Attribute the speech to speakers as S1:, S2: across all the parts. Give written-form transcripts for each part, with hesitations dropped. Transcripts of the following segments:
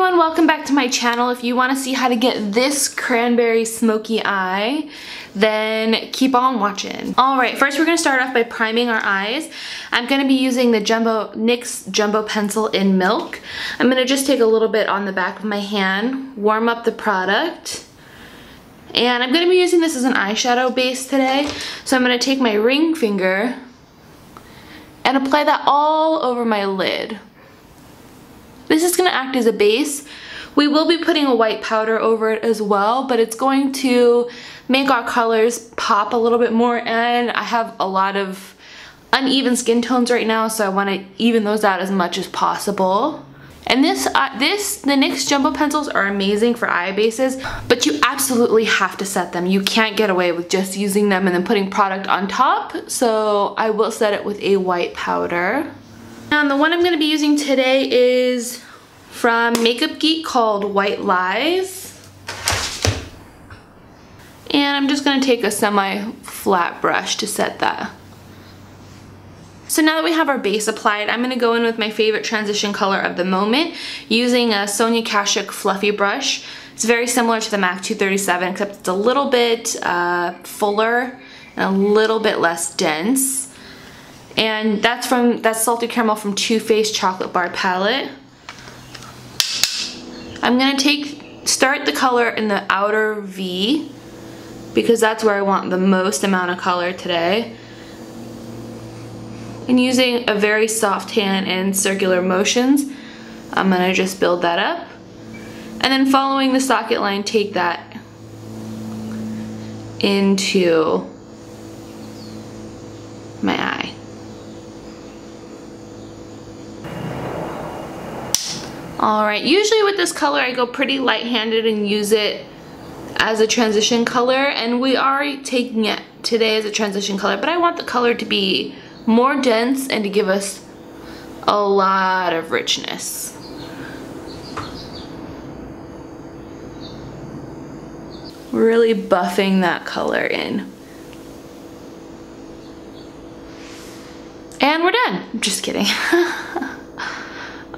S1: everyone, welcome back to my channel. If you want to see how to get this cranberry smoky eye, then keep on watching. Alright, first we're going to start off by priming our eyes. I'm going to be using the NYX Jumbo Pencil in Milk. I'm going to just take a little bit on the back of my hand, warm up the product. And I'm going to be using this as an eyeshadow base today. So I'm going to take my ring finger and apply that all over my lid. This is going to act as a base. We will be putting a white powder over it as well, but it's going to make our colors pop a little bit more, and I have a lot of uneven skin tones right now, so I want to even those out as much as possible. And the NYX Jumbo Pencils are amazing for eye bases, but you absolutely have to set them. You can't get away with just using them and then putting product on top, so I will set it with a white powder. And the one I'm going to be using today is from MakeupGeek called White Lies. And I'm just going to take a semi-flat brush to set that. So now that we have our base applied, I'm going to go in with my favorite transition color of the moment using a Sonia Kashuk fluffy brush. It's very similar to the MAC 237, except it's a little bit fuller and a little bit less dense. And that's Salted Caramel from Too Faced Chocolate Bar Palette. I'm going to start the color in the outer V because that's where I want the most amount of color today. And using a very soft hand and circular motions, I'm going to just build that up. And then following the socket line, take that into my eye. Alright, usually with this color I go pretty light-handed and use it as a transition color, and we are taking it today as a transition color, but I want the color to be more dense and to give us a lot of richness. Really buffing that color in. And we're done. Just kidding.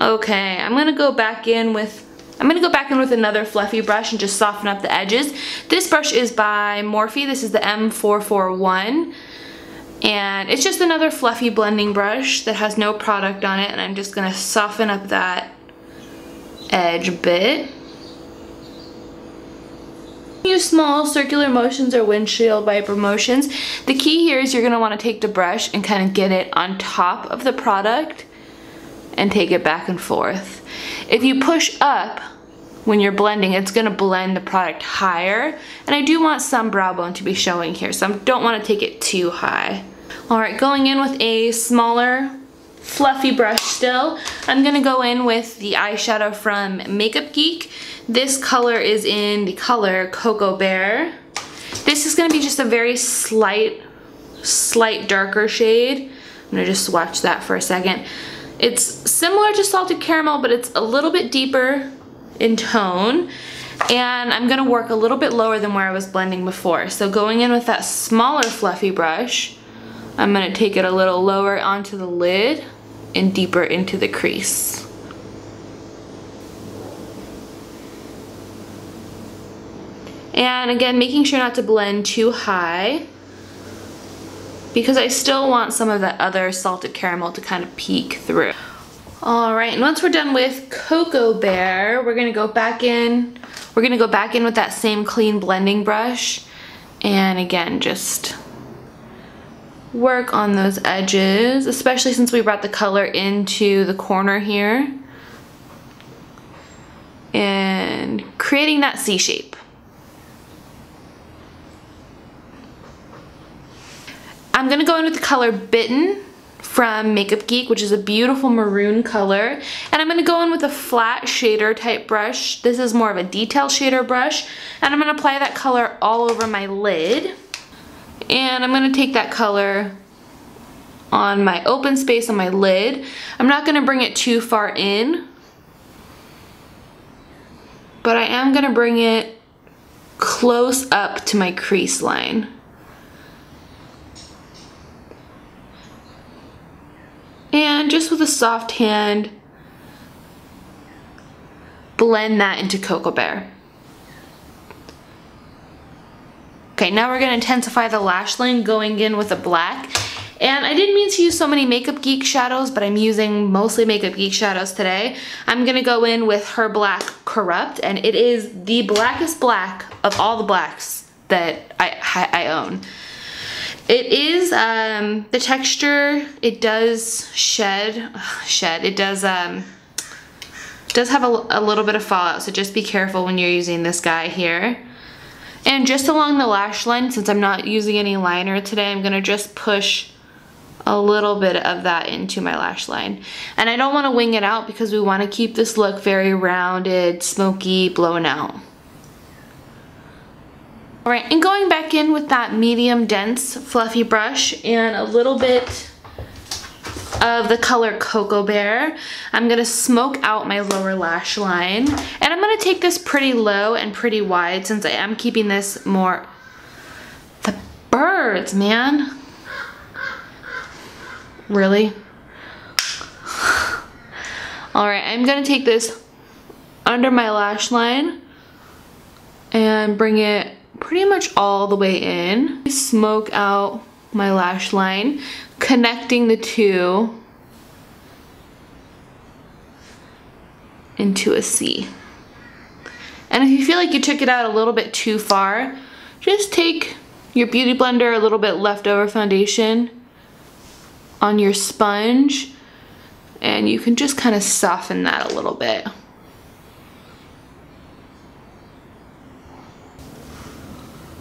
S1: Okay, I'm gonna go back in with another fluffy brush and just soften up the edges. This brush is by Morphe. This is the M441. And it's just another fluffy blending brush that has no product on it, and I'm just gonna soften up that edge a bit. Use small circular motions or windshield wiper motions. The key here is you're gonna wanna take the brush and kind of get it on top of the product and take it back and forth. If you push up when you're blending, it's gonna blend the product higher, and I do want some brow bone to be showing here, so I don't want to take it too high. Alright, going in with a smaller fluffy brush still, I'm gonna go in with the eyeshadow from MakeupGeek. This color is in the color Cocoa Bear. This is gonna be just a very slight darker shade. I'm gonna just swatch that for a second. It's similar to Salted Caramel, but it's a little bit deeper in tone, and I'm gonna work a little bit lower than where I was blending before. So going in with that smaller fluffy brush, I'm gonna take it a little lower onto the lid and deeper into the crease. And again, making sure not to blend too high, because I still want some of that other Salted Caramel to kind of peek through. Alright, and once we're done with Cocoa Bear, we're gonna go back in with that same clean blending brush, and again, just work on those edges, especially since we brought the color into the corner here, and creating that C shape. I'm gonna go in with the color Bitten from MakeupGeek, which is a beautiful maroon color, and I'm gonna go in with a flat shader type brush. This is more of a detail shader brush, and I'm gonna apply that color all over my lid, and I'm gonna take that color on my open space on my lid. I'm not gonna bring it too far in, but I am gonna bring it close up to my crease line. And just with a soft hand, blend that into Cocoa Bear. Okay, now we're gonna intensify the lash line going in with a black. And I didn't mean to use so many MakeupGeek shadows, but I'm using mostly MakeupGeek shadows today. I'm gonna go in with her black Corrupt, and it is the blackest black of all the blacks that I own. It is, the texture, it does it does have a little bit of fallout, so just be careful when you're using this guy here. And just along the lash line, since I'm not using any liner today, I'm gonna just push a little bit of that into my lash line. And I don't wanna wing it out because we wanna keep this look very rounded, smoky, blown out. All right, and going back in with that medium dense fluffy brush and a little bit of the color Cocoa Bear, I'm gonna smoke out my lower lash line. And I'm gonna take this pretty low and pretty wide since I am keeping this more, the birds, man. Really? All right, I'm gonna take this under my lash line and bring it pretty much all the way in. Smoke out my lash line, connecting the two into a C. And if you feel like you took it out a little bit too far, just take your Beauty Blender, a little bit leftover foundation on your sponge, and you can just kind of soften that a little bit.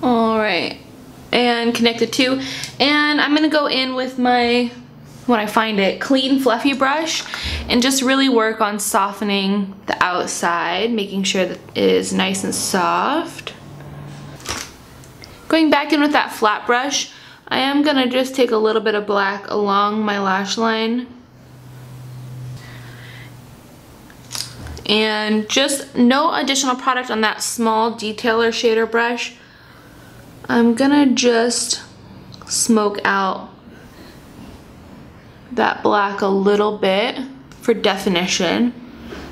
S1: All right, and connect the two. And I'm gonna go in with my, when I find it, clean fluffy brush and just really work on softening the outside, making sure that it is nice and soft. Going back in with that flat brush, I am gonna just take a little bit of black along my lash line. And just no additional product on that small detailer shader brush. I'm gonna just smoke out that black a little bit for definition.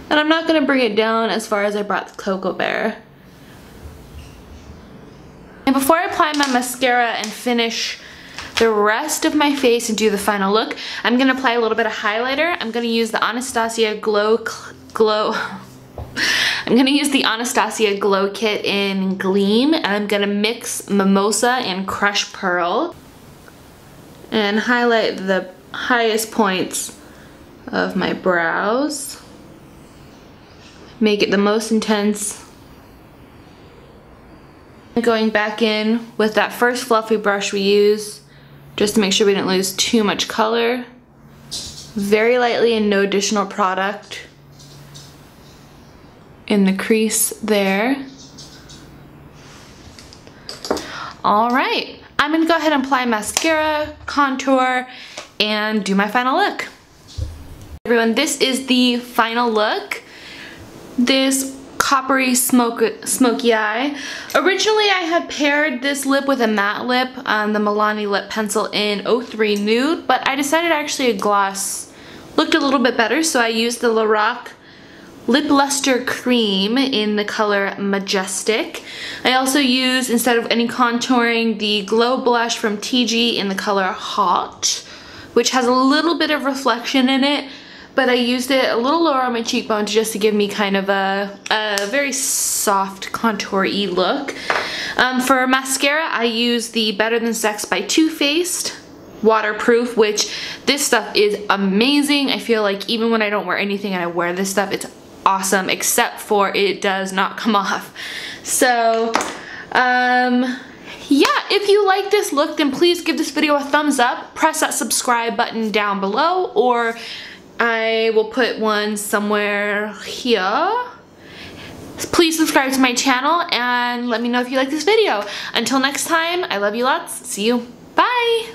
S1: And I'm not gonna bring it down as far as I brought the Cocoa Bear. And before I apply my mascara and finish the rest of my face and do the final look, I'm gonna apply a little bit of highlighter. I'm gonna use the Anastasia I'm gonna use the Anastasia Glow Kit in Gleam, and I'm gonna mix Mimosa and Crush Pearl and highlight the highest points of my brows. Make it the most intense. Going back in with that first fluffy brush we used, just to make sure we didn't lose too much color. Very lightly and no additional product in the crease there. All right, I'm gonna go ahead and apply mascara, contour, and do my final look. Everyone, this is the final look. This coppery smoky eye. Originally I had paired this lip with a matte lip on the Milani lip pencil in 03 Nude, but I decided actually a gloss looked a little bit better, so I used the Lorac Lip Luster Cream in the color Majestic. I also used, instead of any contouring, the Glow Blush from TG in the color Hot, which has a little bit of reflection in it, but I used it a little lower on my cheekbones just to give me kind of a very soft contour-y look. For mascara, I use the Better Than Sex by Too Faced waterproof, which this stuff is amazing. I feel like even when I don't wear anything and I wear this stuff, it's awesome, except for it does not come off. So, yeah, if you like this look, then please give this video a thumbs up, press that subscribe button down below, or I will put one somewhere here. Please subscribe to my channel and let me know if you like this video. Until next time, I love you lots. See you. Bye.